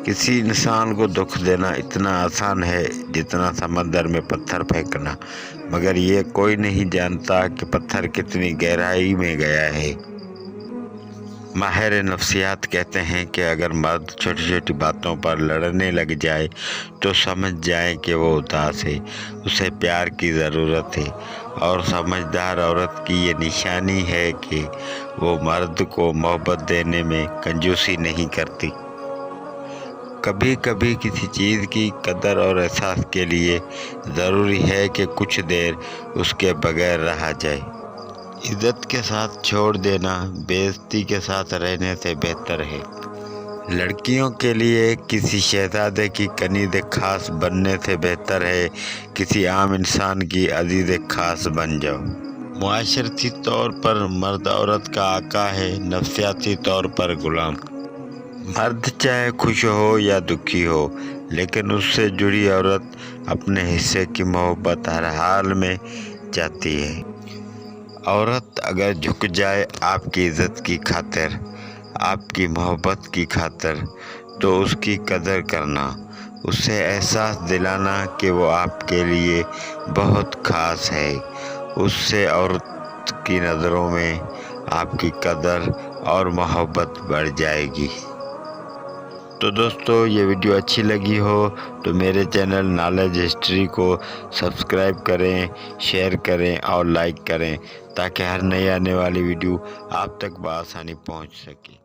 کسی انسان کو دکھ دینا اتنا آسان ہے جتنا سمندر میں پتھر پھینکنا، مگر یہ کوئی نہیں جانتا کہ پتھر کتنی گہرائی میں گیا ہے۔ ماہر نفسیات کہتے ہیں کہ اگر مرد چھوٹی چھوٹی باتوں پر لڑنے لگ جائے تو سمجھ جائیں کہ وہ اداس ہے، اسے پیار کی ضرورت ہے، اور سمجھدار عورت کی یہ نشانی ہے کہ وہ مرد کو محبت دینے میں کنجوسی نہیں کرتی۔ کبھی کبھی کسی چیز کی قدر اور احساس کے لیے ضروری ہے کہ کچھ دیر اس کے بغیر رہا جائے۔ عزت کے ساتھ چھوڑ دینا بے عزتی کے ساتھ رہنے سے بہتر ہے۔ لڑکیوں کے لیے کسی شہزادے کی کنیز خاص بننے سے بہتر ہے کسی عام انسان کی عزیز خاص بن جاؤ۔ معاشرتی طور پر مرد عورت کا آقا ہے، نفسیاتی طور پر غلام۔ مرد چاہے خوش ہو یا دکھی ہو، لیکن اس سے جڑی عورت اپنے حصے کی محبت ہر حال میں چاہتی ہے۔ عورت اگر جھک جائے آپ کی عزت کی خاطر، آپ کی محبت کی خاطر، تو اس کی قدر کرنا، اسے احساس دلانا کہ وہ آپ کے لیے بہت خاص ہے، اس سے عورت کی نظروں میں آپ کی قدر اور محبت بڑھ جائے گی۔ تو دوستو، یہ ویڈیو اچھی لگی ہو تو میرے چینل نالج ہسٹری کو سبسکرائب کریں، شیئر کریں اور لائک کریں، تاکہ ہر نئی آنے والی ویڈیو آپ تک بآسانی پہنچ سکے۔